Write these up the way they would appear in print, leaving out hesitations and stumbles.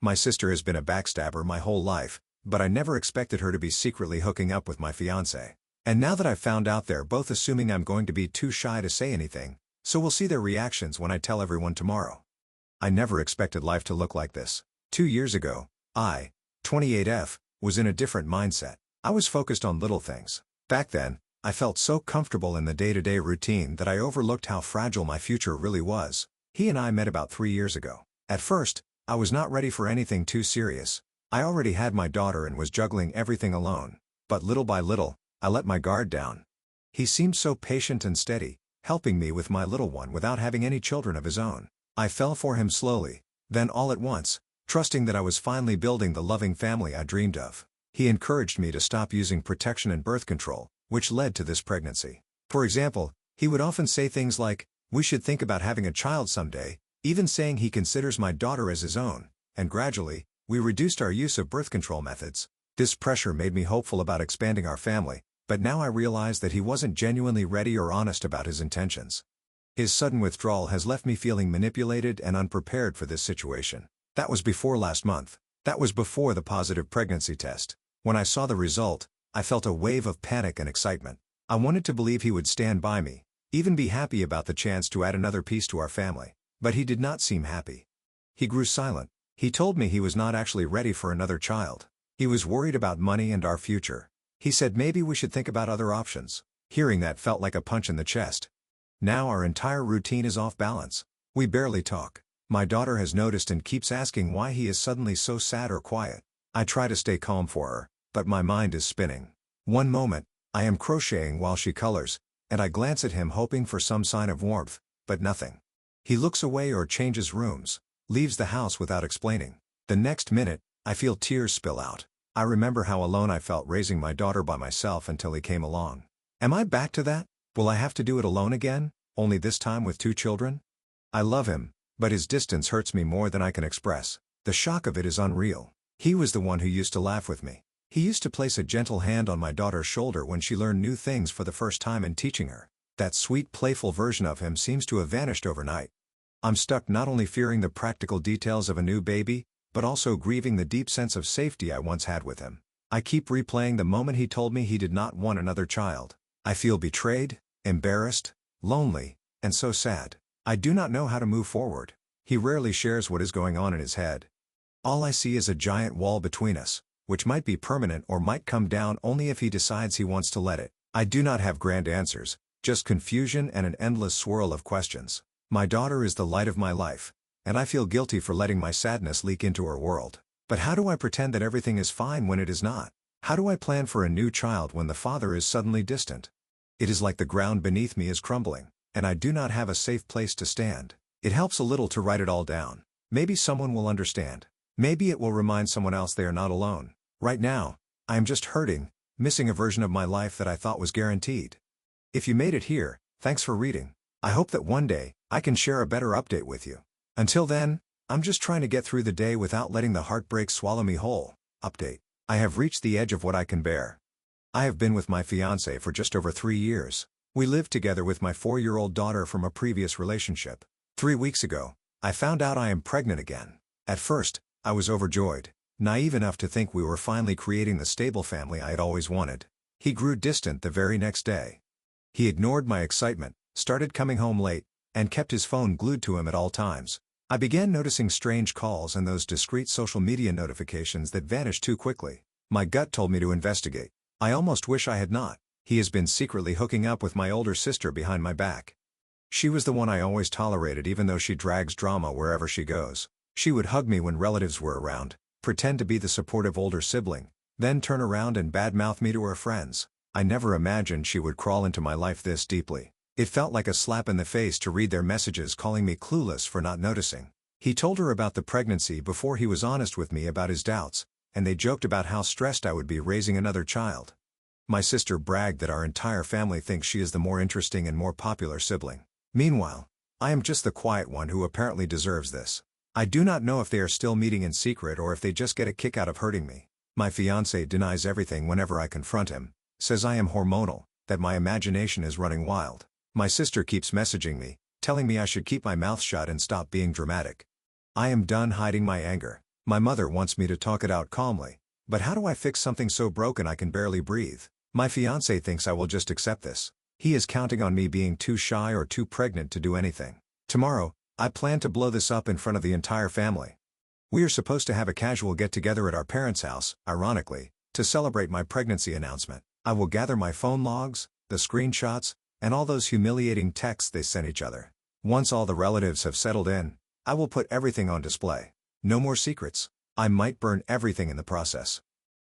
My sister has been a backstabber my whole life, but I never expected her to be secretly hooking up with my fiance. And now that I've found out, they're both assuming I'm going to be too shy to say anything, so we'll see their reactions when I tell everyone tomorrow. I never expected life to look like this. 2 years ago, I, 28F, was in a different mindset. I was focused on little things. Back then, I felt so comfortable in the day-to-day routine that I overlooked how fragile my future really was. He and I met about 3 years ago. At first, I was not ready for anything too serious. I already had my daughter and was juggling everything alone. But little by little, I let my guard down. He seemed so patient and steady, helping me with my little one without having any children of his own. I fell for him slowly, then all at once, trusting that I was finally building the loving family I dreamed of. He encouraged me to stop using protection and birth control, which led to this pregnancy. For example, he would often say things like, "We should think about having a child someday," even saying he considers my daughter as his own, and gradually, we reduced our use of birth control methods. This pressure made me hopeful about expanding our family, but now I realize that he wasn't genuinely ready or honest about his intentions. His sudden withdrawal has left me feeling manipulated and unprepared for this situation. That was before last month. That was before the positive pregnancy test. When I saw the result, I felt a wave of panic and excitement. I wanted to believe he would stand by me, even be happy about the chance to add another piece to our family. But he did not seem happy. He grew silent. He told me he was not actually ready for another child. He was worried about money and our future. He said maybe we should think about other options. Hearing that felt like a punch in the chest. Now our entire routine is off balance. We barely talk. My daughter has noticed and keeps asking why he is suddenly so sad or quiet. I try to stay calm for her, but my mind is spinning. One moment, I am crocheting while she colors, and I glance at him hoping for some sign of warmth, but nothing. He looks away or changes rooms, leaves the house without explaining. The next minute, I feel tears spill out. I remember how alone I felt raising my daughter by myself until he came along. Am I back to that? Will I have to do it alone again, only this time with 2 children? I love him, but his distance hurts me more than I can express. The shock of it is unreal. He was the one who used to laugh with me. He used to place a gentle hand on my daughter's shoulder when she learned new things for the first time in teaching her. That sweet, playful version of him seems to have vanished overnight. I'm stuck not only fearing the practical details of a new baby, but also grieving the deep sense of safety I once had with him. I keep replaying the moment he told me he did not want another child. I feel betrayed, embarrassed, lonely, and so sad. I do not know how to move forward. He rarely shares what is going on in his head. All I see is a giant wall between us, which might be permanent or might come down only if he decides he wants to let it. I do not have grand answers, just confusion and an endless swirl of questions. My daughter is the light of my life, and I feel guilty for letting my sadness leak into her world. But how do I pretend that everything is fine when it is not? How do I plan for a new child when the father is suddenly distant? It is like the ground beneath me is crumbling, and I do not have a safe place to stand. It helps a little to write it all down. Maybe someone will understand. Maybe it will remind someone else they are not alone. Right now, I am just hurting, missing a version of my life that I thought was guaranteed. If you made it here, thanks for reading. I hope that one day, I can share a better update with you. Until then, I'm just trying to get through the day without letting the heartbreak swallow me whole. Update. I have reached the edge of what I can bear. I have been with my fiance for just over 3 years. We lived together with my 4-year-old daughter from a previous relationship. 3 weeks ago, I found out I am pregnant again. At first, I was overjoyed, naive enough to think we were finally creating the stable family I had always wanted. He grew distant the very next day. He ignored my excitement, started coming home late, and kept his phone glued to him at all times. I began noticing strange calls and those discreet social media notifications that vanished too quickly. My gut told me to investigate. I almost wish I had not. He has been secretly hooking up with my older sister behind my back. She was the one I always tolerated even though she drags drama wherever she goes. She would hug me when relatives were around, pretend to be the supportive older sibling, then turn around and badmouth me to her friends. I never imagined she would crawl into my life this deeply. It felt like a slap in the face to read their messages calling me clueless for not noticing. He told her about the pregnancy before he was honest with me about his doubts, and they joked about how stressed I would be raising another child. My sister bragged that our entire family thinks she is the more interesting and more popular sibling. Meanwhile, I am just the quiet one who apparently deserves this. I do not know if they are still meeting in secret or if they just get a kick out of hurting me. My fiance denies everything whenever I confront him, says I am hormonal, that my imagination is running wild. My sister keeps messaging me, telling me I should keep my mouth shut and stop being dramatic. I am done hiding my anger. My mother wants me to talk it out calmly. But how do I fix something so broken I can barely breathe? My fiancé thinks I will just accept this. He is counting on me being too shy or too pregnant to do anything. Tomorrow, I plan to blow this up in front of the entire family. We are supposed to have a casual get-together at our parents' house, ironically, to celebrate my pregnancy announcement. I will gather my phone logs, the screenshots, and all those humiliating texts they sent each other. Once all the relatives have settled in, I will put everything on display. No more secrets. I might burn everything in the process.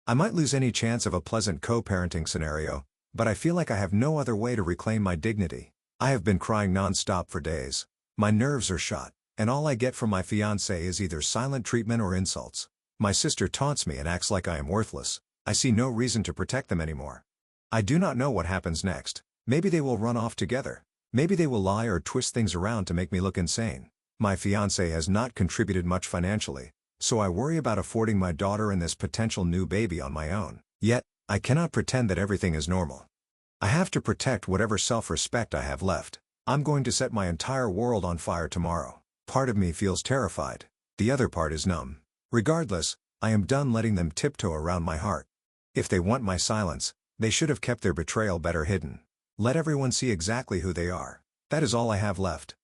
I might lose any chance of a pleasant co-parenting scenario, but I feel like I have no other way to reclaim my dignity. I have been crying non-stop for days. My nerves are shot, and all I get from my fiancé is either silent treatment or insults. My sister taunts me and acts like I am worthless. I see no reason to protect them anymore. I do not know what happens next. Maybe they will run off together. Maybe they will lie or twist things around to make me look insane. My fiancé has not contributed much financially, so I worry about affording my daughter and this potential new baby on my own. Yet, I cannot pretend that everything is normal. I have to protect whatever self-respect I have left. I'm going to set my entire world on fire tomorrow. Part of me feels terrified. The other part is numb. Regardless, I am done letting them tiptoe around my heart. If they want my silence, they should have kept their betrayal better hidden. Let everyone see exactly who they are. That is all I have left.